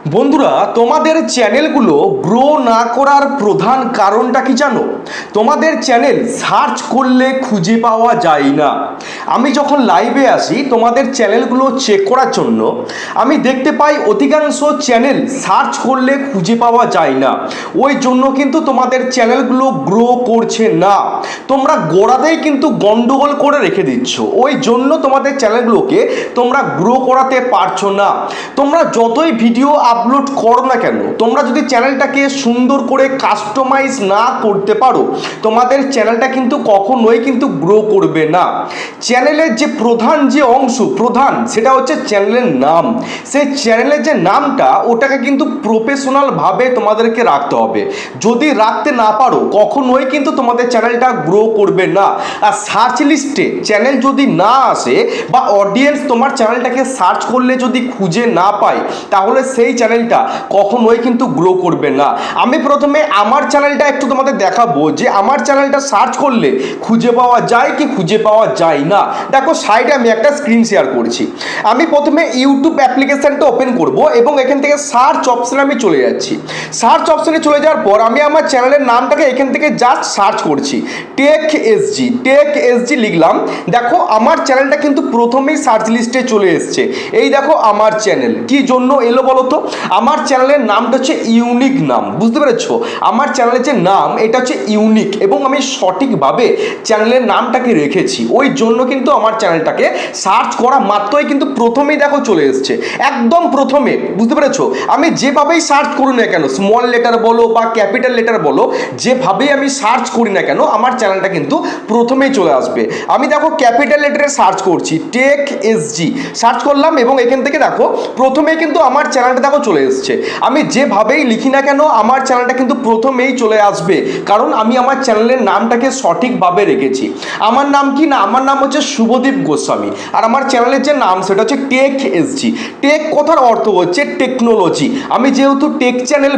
বন্ধুরা, তোমাদের চ্যানেলগুলো গ্রো না করার প্রধান কারণটা কি জানো? তোমাদের চ্যানেল সার্চ করলে খুঁজে পাওয়া যায় না। আমি যখন লাইভে আসি তোমাদের চ্যানেলগুলো চেক করার জন্য, আমি দেখতে পাই অধিকাংশ চ্যানেল সার্চ করলে খুঁজে পাওয়া যায় না। ওই জন্য কিন্তু তোমাদের চ্যানেলগুলো গ্রো করছে না। তোমরা গোড়াতেই কিন্তু গন্ডগোল করে রেখে দিচ্ছ, ওই জন্য তোমাদের চ্যানেলগুলোকে তোমরা গ্রো করাতে পারছো না। তোমরা যতই ভিডিও আপলোড করো না কেন, তোমরা যদি চ্যানেলটাকে সুন্দর করে কাস্টমাইজ না করতে পারো, তোমাদের চ্যানেলটা কিন্তু কখনোই কিন্তু গ্রো করবে না। চ্যানেলের যে প্রধান যে অংশ সেটা হচ্ছে চ্যানেলের নাম। সেই চ্যানেলের যে নামটা, ওটাকে কিন্তু প্রফেশনাল ভাবে তোমাদেরকে রাখতে হবে। যদি রাখতে না পারো, কখনোই কিন্তু তোমাদের চ্যানেলটা গ্রো করবে না। আর সার্চ লিস্টে চ্যানেল যদি না আসে বা অডিয়েন্স তোমার চ্যানেলটাকে সার্চ করলে যদি খুঁজে না পায়, তাহলে সেই চ্যানেলটা কখনোই কিন্তু গ্রো করবে না। আমি প্রথমে আমার চ্যানেলটা একটু তোমাদের দেখাবো যে আমার চ্যানেলটা সার্চ করলে খুঁজে পাওয়া যায় কি খুঁজে পাওয়া যায় না। দেখো, সাইডে আমি একটা স্ক্রিন শেয়ার করছি। আমি প্রথমে ইউটিউব অ্যাপ্লিকেশনটা ওপেন করব এবং এখান থেকে সার্চ অপশনে আমি চলে যাচ্ছি। সার্চ অপশনে চলে যাওয়ার পর আমি আমার চ্যানেলের নামটাকে এখান থেকে জাস্ট সার্চ করছি, টেক এসজি লিখলাম। দেখো, আমার চ্যানেলটা কিন্তু প্রথমেই সার্চ লিস্টে চলে এসছে। এই দেখো আমার চ্যানেল। কি জন্য এলো বলো তো? আমার চ্যানেলের নামটা হচ্ছে ইউনিক নাম, বুঝতে পেরেছো? আমার চ্যানেলের যে নাম, এটা হচ্ছে ইউনিক এবং আমি সঠিকভাবে চ্যানেলের নামটাকে রেখেছি। ওই জন্য কিন্তু আমার চ্যানেলটাকে সার্চ করা মাত্রই কিন্তু প্রথমেই দেখো চলে এসছে, একদম প্রথমে, বুঝতে পেরেছো? আমি যেভাবেই সার্চ করি না কেন, স্মল লেটার বলো বা ক্যাপিটাল লেটার বলো, যেভাবেই আমি সার্চ করি না কেন, আমার চ্যানেলটা কিন্তু প্রথমেই চলে আসবে। আমি দেখো ক্যাপিটাল লেটারে সার্চ করছি, টেক এসজি সার্চ করলাম এবং এখান থেকে দেখো প্রথমেই কিন্তু আমার চ্যানেলটা দেখো চলে এসছে। আমি যেভাবেই লিখি না কেন, আমার চ্যানেলটা কিন্তু প্রথমেই চলে আসবে, কারণ আমি আমার চ্যানেলের নামটাকে সঠিকভাবে রেখেছি। আমার নাম কি না? আমার নাম হচ্ছে শুভদীপ গোস্বামী, আর আমার চ্যানেলের যে নাম সেটা হচ্ছে টেক এসজি। টেক কথার অর্থ হচ্ছে টেকনোলজি। আমি যেহেতু take channel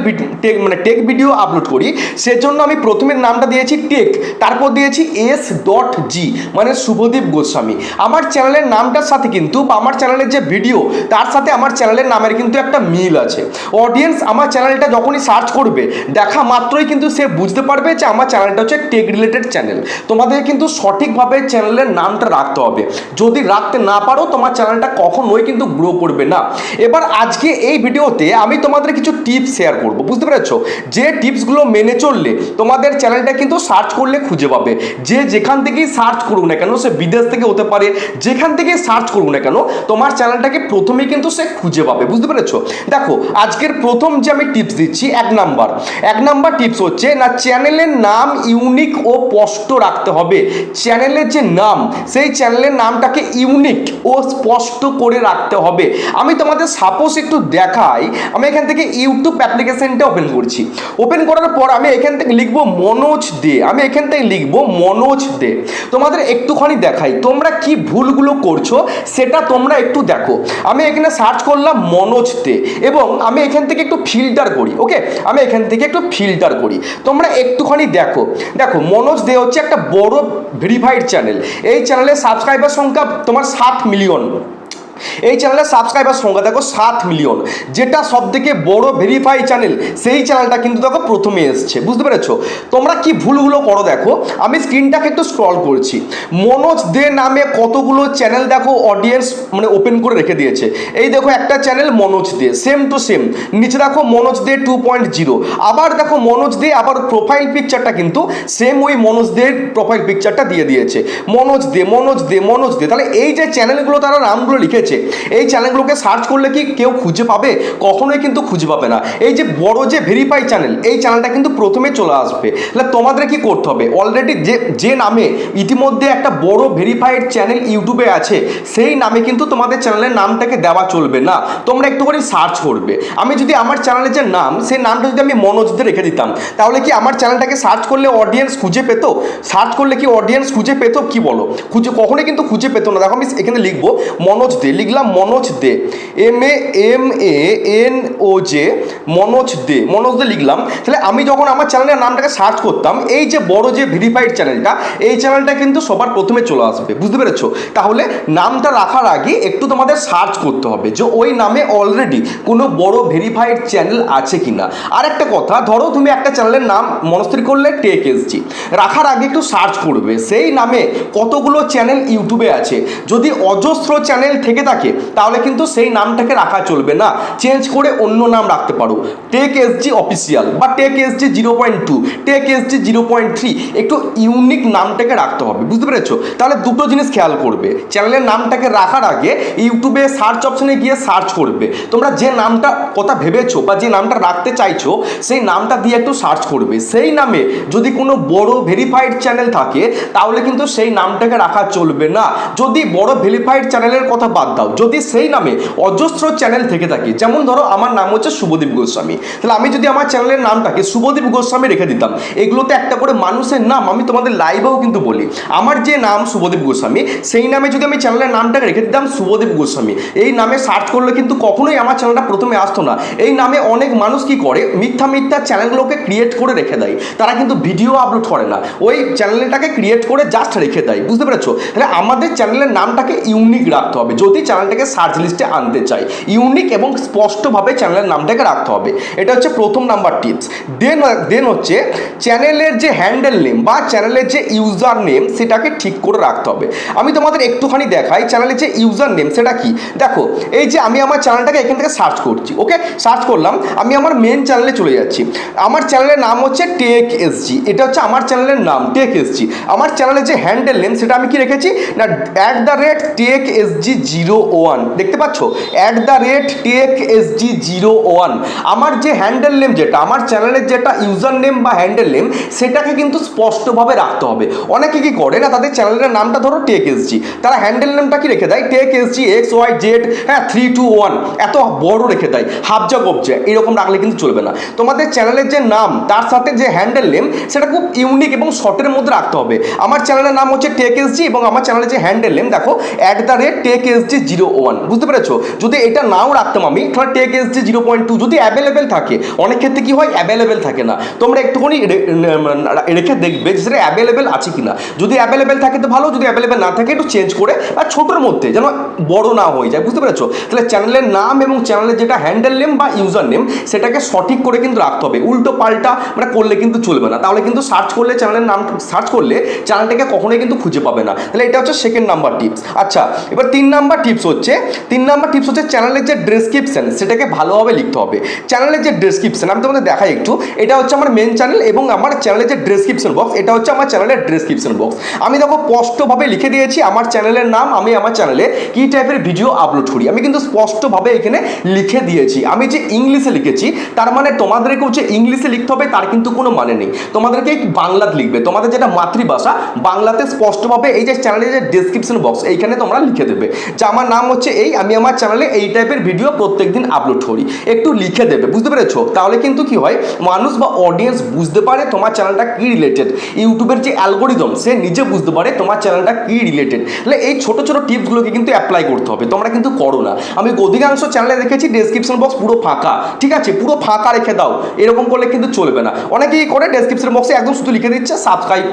take video upload করি, সেজন্য আমি প্রথমের নামটা দিয়েছি টেক, তারপর দিয়েছি S.G মানে শুভদীপ গোস্বামী। আমার চ্যানেলের নামটার সাথে কিন্তু, বা আমার চ্যানেলের যে ভিডিও তার সাথে আমার চ্যানেলের নামের কিন্তু একটা মিল আছে। অডিয়েন্স আমার চ্যানেলটা যখনই সার্চ করবে, দেখা মাত্রই কিন্তু সে বুঝতে পারবে যে আমার চ্যানেলটা হচ্ছে টেক রিলেটেড চ্যানেল। তোমাদের কিন্তু সঠিকভাবে চ্যানেলের নামটা রাখতে হবে। যদি রাখতে না পারো, তোমার চ্যানেলটা কখনোই কিন্তু গ্রো করবে না। এবার আজকে এই ভিডিওতে আমি তোমাদের কিছু টিপস শেয়ার করব, বুঝতে পেরেছো? যে টিপসগুলো মেনে চললে তোমাদের চ্যানেলটা কিন্তু সার্চ করলে খুঁজে পাবে। যে যেখান থেকেই সার্চ করুক না কেন, সে বিদেশ থেকে হতে পারে, যেখান থেকে সার্চ করুক না কেন, তোমার চ্যানেলটাকে প্রথমেই কিন্তু সে খুঁজে পাবে, বুঝতে পেরেছো? দেখো, আজকের প্রথম যে আমি টিপস দিচ্ছি, এক নাম্বার টিপস হচ্ছে না, চ্যানেলের নাম ইউনিক ও স্পষ্ট রাখতে হবে। চ্যানেলের যে নাম, সেই চ্যানেলের নামটাকে ইউনিক ও স্পষ্ট করে রাখতে হবে। আমি তোমাদের সাপোজ একটু দেখাই। আমি এখান থেকে ইউটিউব অ্যাপ্লিকেশনটা ওপেন করছি। ওপেন করার পর আমি এখান থেকে লিখবো মনোজ দে। আমি এখান থেকে লিখবো মনোজ দে। তোমাদের একটুখানি দেখাই তোমরা কি ভুলগুলো করছো, সেটা তোমরা একটু দেখো। আমি এখানে সার্চ করলাম মনোজ দে এবং আমি এখান থেকে একটু ফিল্টার করি। ওকে, আমি এখান থেকে একটু ফিল্টার করি। তোমরা একটুখানি দেখো। দেখো, মনোজ দে হচ্ছে একটা বড় ভেরিফাইড চ্যানেল। এই চ্যানেলের সাবস্ক্রাইবার সংখ্যা তোমার 7 মিলিয়ন। এই চ্যানেলের সাবস্ক্রাইবার সংখ্যা দেখো 7 মিলিয়ন, যেটা সব থেকে বড় ভেরিফাই চ্যানেল। সেই চ্যানেলটা কিন্তু দেখো প্রথমে এসছে, বুঝতে পেরেছো? তোমরা কি ভুলগুলো করো দেখো। আমি স্ক্রিনটাকে একটু স্ক্রল করছি। মনোজ দে নামে কতগুলো চ্যানেল দেখো অডিয়েন্স মানে ওপেন করে রেখে দিয়েছে। এই দেখো একটা channel Manoj De, same to same. নিচে দেখো মনোজ দে 2.0। আবার দেখো মনোজ দে, আবার প্রোফাইল পিকচারটা কিন্তু সেম ওই মনোজ দের প্রোফাইল পিকচারটা দিয়ে দিয়েছে, মনোজ দে মনোজ দে মনোজ দে। তাহলে এই যে চ্যানেলগুলো তারা নামগুলো লিখেছে, এই চ্যানেলগুলোকে সার্চ করলে কি কেউ খুঁজে পাবে? কখনোই কিন্তু খুঁজে পাবে না। এই যে বড় যে ভেরিফাই চ্যানেল, এই চ্যানেলটা কিন্তু প্রথমে চলে আসবে। তাহলে তোমাদের কি করতে হবে? অলরেডি যে নামে ইতিমধ্যে একটা বড় ভেরিফাইড চ্যানেল ইউটিউবে আছে, সেই নামে কিন্তু তোমাদের চ্যানেলের নামটাকে দেওয়া চলবে না। তোমরা একটু করে সার্চ করবে। আমি যদি আমার চ্যানেলের যে নাম, সেই নামটা যদি আমি মনোজদের রেখে দিতাম, তাহলে কি আমার চ্যানেলটাকে সার্চ করলে অডিয়েন্স খুঁজে পেতো? সার্চ করলে কি অডিয়েন্স খুঁজে পেতো? কি বলো? কখনোই কিন্তু খুঁজে পেতো না। দেখো, আমি এখানে লিখবো মনোজ দে, লিখলাম মনোজ দে, MANOJ মনোজ দে লিখলাম, তাহলে আমি যখন আমার চ্যানেলের নামটাকে সার্চ করতাম, এই যে বড় যে ভেরিফাইড চ্যানেলটা, এই চ্যানেলটা কিন্তু সবার প্রথমে চলে আসবে, বুঝতে পেরেছো? তাহলে নামটা রাখার আগে একটু তোমাদের সার্চ করতে হবে যে ওই নামে অলরেডি কোনো বড় ভেরিফাইড চ্যানেল আছে কিনা। আর একটা কথা, ধরো তুমি একটা চ্যানেলের নাম মনস্থির করলে টেক এসজি, রাখার আগে একটু সার্চ করবে সেই নামে কতগুলো চ্যানেল ইউটিউবে আছে। যদি অজস্র চ্যানেল থেকে থাকে তাহলে কিন্তু সেই নামটাকে রাখা চলবে না, চেঞ্জ করে অন্য নাম রাখতে পারো, টেক এসজি অফিসিয়াল বা টেক এসজি 0.2, টেক এসজি 0.3, একটু ইউনিক নামটাকে রাখতে হবে, বুঝতে পেরেছো? তাহলে দুটো জিনিস খেয়াল করবে, চ্যানেলের নামটাকে রাখার আগে ইউটিউবে সার্চ অপশনে গিয়ে সার্চ করবে, তোমরা যে নামটা কথা ভেবেছো বা যে নামটা রাখতে চাইছো সেই নামটা দিয়ে একটু সার্চ করবে। সেই নামে যদি কোনো বড় ভেরিফাইড চ্যানেল থাকে তাহলে কিন্তু সেই নামটাকে রাখা চলবে না। যদি বড় ভেরিফাইড চ্যানেলের কথা বাদ দাও, যদি সেই নামে অজস্র চ্যানেল থেকে থাকে, যেমন ধরো আমার নাম হচ্ছে শুভদীপ গোস্বামী, তাহলে আমি যদি আমার চ্যানেলের নামটাকে শুভদীপ গোস্বামী রেখে দিতাম, এগুলোতে একটা করে মানুষের নাম, আমি তোমাদের লাইভেও কিন্তু বলি, আমার যে নাম শুভদীপ গোস্বামী সেই নামে যদি আমি চ্যানেলের নামটাকে রেখে দিতাম শুভদীপ গোস্বামী, এই নামে সার্চ করলে কিন্তু কখনোই আমার চ্যানেলটা প্রথমে আসতো না। এই নামে অনেক মানুষ কি করে, মিথ্যা চ্যানেলগুলোকে ক্রিয়েট করে রেখে দেয়, তারা কিন্তু ভিডিও আপলোড করে না, ওই চ্যানেলটাকে ক্রিয়েট করে জাস্ট রেখে দেয়, বুঝতে পেরেছো? তাহলে আমাদের চ্যানেলের নামটাকে ইউনিক রাখতে হবে যদি চ্যানেলটাকে সার্চ লিস্টে আনতে চাই, ইউনিক এবং স্পষ্টভাবে চ্যানেলের নামটাকে রাখতে হবে। এটা হচ্ছে প্রথম নাম্বার টিপস। দেন হচ্ছে চ্যানেলের যে হ্যান্ডেল নেম বা চ্যানেলের যে ইউজার নেম সেটাকে ঠিক করে রাখতে হবে। আমি তোমাদের একটুখানি দেখাই চ্যানেলের যে ইউজার নেম সেটা কি। দেখো, এই যে আমি আমার চ্যানেলটাকে এখান থেকে সার্চ করছি, ওকে, সার্চ করলাম, আমি আমার মেন চ্যানেলে চলে যাচ্ছি, আমার চ্যানেলের নাম হচ্ছে টেক এসজি, এটা হচ্ছে আমার চ্যানেলের নাম টেক এসজি। আমার চ্যানেলের যে হ্যান্ডেল নেম সেটা আমি কি রেখেছি না, @TechSG01, দেখতে পাচ্ছ, @TechSG01। আমার যে হ্যান্ডেল নেম, যেটা আমার চ্যানেলের যেটা ইউজার নেম বা হ্যান্ডেল নেম, সেটাকে কিন্তু স্পষ্টভাবে রাখতে হবে। অনেকে কি করে না, তাদের চ্যানেলের নামটা ধরো টেক এসজি, তারা হ্যান্ডেল নেমটা কি রেখে দেয় টেক এসজি XYZ, হ্যাঁ 321, এত বড় রেখে দেয়, হাবজা গবজা, এরকম রাখলে কিন্তু চলবে না। তোমাদের চ্যানেলের যে নাম তার সাথে যে হ্যান্ডেল নেম সেটা খুব ইউনিক এবং শর্টের মধ্যে রাখতে হবে। আমার চ্যানেলের নাম হচ্ছে টেক এসজি এবং আমার চ্যানেলের যে হ্যান্ডেল নেম দেখো @TechSG01, বুঝতে পেরেছো? যদি এটা নাও রাখতাম আমি, তাহলে টেক এসজি 0.2 যদি অ্যাভেলেবেল থাকে, অনেক ক্ষেত্রে কি হয় অ্যাভেলেবেল থাকে না, তোমরা একটুখানি রেখে দেখবে যে সেটা অ্যাভেলেবেল আছে কিনা। যদি অ্যাভেলেবেল থাকে তো ভালো, যদি অ্যাভেলেবেল না থাকে একটু চেঞ্জ করে আর ছোটোর মধ্যে যেন বড় না হয়ে যায়, বুঝতে পেরেছো? তাহলে চ্যানেলের নাম এবং চ্যানেলের যেটা হ্যান্ডেল নেম বা ইউজার নেম সেটাকে সঠিক করে কিন্তু রাখতে হবে, উল্টো পাল্টা করলে কিন্তু চলবে না, তাহলে কিন্তু সার্চ করলে চ্যানেলের নাম সার্চ করলে চ্যানেলটাকে কখনোই কিন্তু খুঁজে পাবে না। তাহলে এটা হচ্ছে সেকেন্ড নাম্বার টিপস। আচ্ছা, এবার তিন নাম্বার টিপস হচ্ছে চ্যানেলের যে ডেসক্রিপশন সেটাকে ভালোভাবে লিখতে হবে। চ্যানেলের যে ডেসক্রিপশন আমি তোমাদের দেখাই একটু, এটা হচ্ছে আমার মেন চ্যানেল এবং আমার চ্যানেলের যে ডেসক্রিপশন বক্স, এটা হচ্ছে আমার চ্যানেলের ডেসক্রিপশন বক্স। আমি দেখো স্পষ্টভাবে লিখে দিয়েছি আমার চ্যানেলের নাম, আমি আমার চ্যানেলে কী টাইপের ভিডিও আপলোড করি, আমি কিন্তু স্পষ্টভাবে এখানে লিখে দিয়েছি। আমি যে ইংলিশে লিখেছি তার মানে তোমাদেরকেও যে ইংলিশে লিখতে হবে তার কিন্তু কোনো মানে নেই, তোমাদেরকে বাংলাতে লিখবে, তোমাদের যেটা মাতৃভাষা বাংলাতে স্পষ্টভাবে এই যে চ্যানেলের যে ডেসক্রিপশন বক্স এইখানে তোমরা লিখে দেবে যে আমার নাম হচ্ছে এই, আমি আমার চ্যানেলে এই টাইপের ভিডিও প্রত্যেকদিন আপলোড করি, একটু লিখে দেবে, বুঝতে পেরেছো? তাহলে কিন্তু কি হয়, মানুষ বা অডিয়েন্স বুঝতে পারে তোমার চ্যানেলটা কি রিলেটেড, ইউটিউবের যে অ্যালগোরিদম সে নিজে বুঝতে পারে তোমার চ্যানেলটা কি রিলেটেড। তাহলে এই ছোট ছোট টিপসগুলোকে কিন্তু অ্যাপ্লাই করতে হবে, তোমরা কিন্তু করো না। আমি অধিকাংশ চ্যানেলে দেখেছি ডেসক্রিপশন বক্স পুরো ফাঁকা, ঠিক আছে, পুরো ফাঁকা রেখে দাও, এরকম করলে কিন্তু চলবে না। অনেকেই করে ডেসক্রিপশন বক্সে একদম শুধু লিখে দিচ্ছে সাবস্ক্রাইব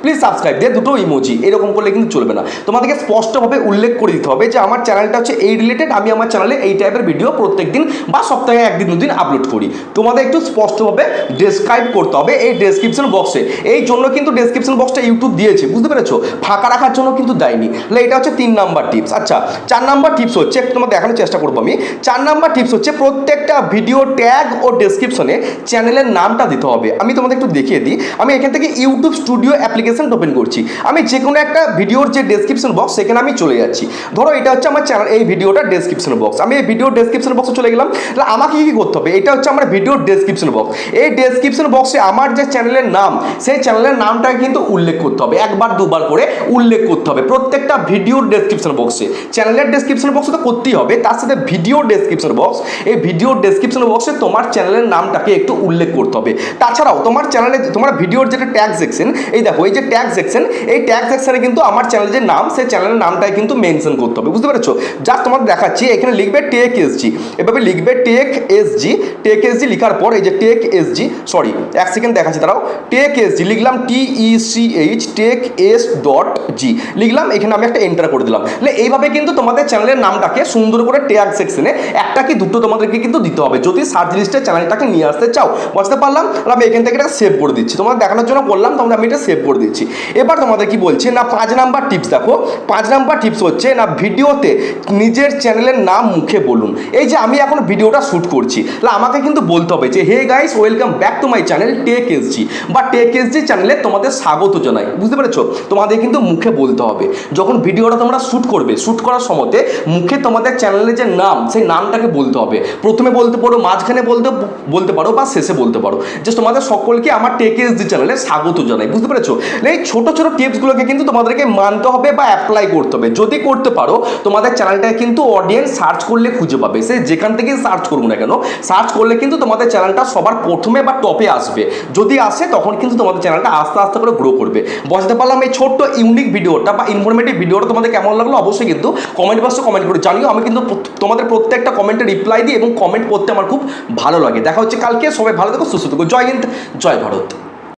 প্লিজ সাবস্ক্রাইব দিয়ে দুটো ইমোজি, এরকম করলে কিন্তু চলবে না। তোমাদেরকে স্পষ্টভাবে উল্লেখ করে দিতে হবে যে আমার চ্যানেলটা হচ্ছে এই রিলেটেড, আমি আমার চ্যানেলে এই টাইপের ভিডিও প্রত্যেকদিন বা সপ্তাহে একদিন দুদিন আপলোড করি। তোমাদের একটু স্পষ্টভাবে ডেসক্রাইব করতে হবে এই ডেসক্রিপশন বক্সে, এই জন্য কিন্তু ডেসক্রিপশন বক্সটা ইউটিউব দিয়েছে, বুঝতে পেরেছো, ফাঁকা রাখার জন্য কিন্তু দেয়নি। তাহলে এটা হচ্ছে 3 নাম্বার টিপস। আচ্ছা, 4 নাম্বার টিপস হচ্ছে, তোমার দেখানোর চেষ্টা করবো আমি। 4 নাম্বার টিপস হচ্ছে প্রত্যেকটা ভিডিও ট্যাগ ও ডেসক্রিপশনে চ্যানেলের নামটা দিতে হবে। আমি তোমাদের একটু দেখিয়ে দিই, আমি এখান থেকে ইউটিউব স্টুডিও অ্যাপ্লিকেশন ওপেন করছি, আমি যে কোনো একটা ভিডিওর যে ডেসক্রিপশন বক্স সেখানে আমি চলে যাচ্ছি। ধরো এটা হচ্ছে আমার চ্যানেল, এই ভিডিওটা ডেসক্রিপশন বক্স, আমি এই ভিডিও ডেসক্রিপশন বক্সে চলে গেলাম। তাহলে আমাকে কী করতে হবে, এটা হচ্ছে আমার ভিডিওর ডেসক্রিপশন বক্স, এই ডেসক্রিপশন বক্সে আমার যে চ্যানেলের নাম সেই চ্যানেলের নামটাকে কিন্তু উল্লেখ করতে হবে, একবার দুবার করে উল্লেখ করতে হবে প্রত্যেকটা ভিডিওর ডেসক্রিপশন বক্সে। চ্যানেলের ডেসক্রিপশন বক্সে তো করতেই হবে, তার সাথে ভিডিও ডেসক্রিপশন বক্স, এই ভিডিও ডেসক্রিপশন বক্সে তোমার চ্যানেলের নামটাকে একটু উল্লেখ করতে হবে। তাছাড়াও তোমার চ্যানেলে তোমার ভিডিওর যেটা ট্যাগ সেকশন, এই দেখো এই যে ট্যাগ সেকশন, এই ট্যাগ সেকশনে কিন্তু আমার চ্যানেলের যে নাম সেই চ্যানেলের নামটাই কিন্তু মেনশন করতে হবে, বুঝতে পেরেছো? জাস্ট তোমার দেখাচ্ছি, এখানে লিখবে টেক এসজি, এভাবে লিখবে টেক টেক এসজি লেখার পর এই যে টেক এসজি, সরি এক সেকেন্ড দেখাচ্ছি দাঁড়াও, টেক এসজি লিখলাম, TECH tech S dot G লিখলাম, এখানে আমি একটা এন্টার করে দিলাম। এইভাবে কিন্তু তোমাদের চ্যানেলের নামটাকে সুন্দর করে ট্যাগ সেকশনে একটা কি দুটো তোমাদেরকে কিন্তু দিতে হবে যদি সার্চ লিস্টে চ্যানেলটাকে নিয়ে আসতে চাও। বুঝতে পারলাম? আমি এখান থেকে এটা সেভ করে দিচ্ছি, তোমাদের দেখানোর জন্য বললাম, তোমরা আমি এটা সেভ করে দিচ্ছি। এবার তোমাদের কি বলছে না 5 নাম্বার টিপস দেখো, 5 নাম্বার টিপস হচ্ছে না ভিডিওতে নিজের চ্যানেলের নাম মুখে বলুন। এই যে আমি এখন ভিডিওটা শ্যুট করছি, আমাকে কিন্তু বলতে হবে যে hey guys welcome back to my channel tech SG, বা টেক এসজি চ্যানেলে তোমাদের স্বাগত জানাই। বুঝতে পেরেছো? তোমাদের কিন্তু মুখে বলতে হবে যখন ভিডিওটা তোমরা শ্যুট করবে, শ্যুট করার সময়তে মুখে তোমাদের চ্যানেলের যে নাম সেই নামটাকে বলতে হবে। প্রথমে বলতে পারো, মাঝখানে বলতে পারো, বা শেষে বলতে পারো যে তোমাদের সকলকে আমার টেক এসজি চ্যানেলে স্বাগত জানাই। বুঝতে পেরেছো? এই ছোট ছোট টিপসগুলোকে কিন্তু তোমাদেরকে মানতে হবে বা অ্যাপ্লাই করতে হবে। যদি করতে পারো তোমাদের চ্যানেলটাকে কিন্তু অডিয়েন্স সার্চ করলে খুঁজে পাবে, সে যেখান থেকেই সার্চ করবো না কেন, সার্চ করলে কিন্তু তোমাদের চ্যানেলটা সবার প্রথমে বা টপে আসবে। যদি আসে তখন কিন্তু তোমাদের চ্যানেলটা আস্তে আস্তে করে গ্রো করবে। বুঝতে পারলাম? এই ছোট্ট ইউনিক ভিডিওটা বা ইনফরমেটিভ ভিডিওটা তোমাদের কেমন লাগলো অবশ্যই কিন্তু কমেন্ট বক্সে কমেন্ট করে জানিও। আমি কিন্তু তোমাদের প্রত্যেকটা কমেন্টে রিপ্লাই দিই এবং কমেন্ট করতে আমার খুব ভালো লাগে। দেখা হচ্ছে কালকে, সবাই ভালো থেকো, সুস্থ থেকো। জয় হিন্দ, জয় ভারত।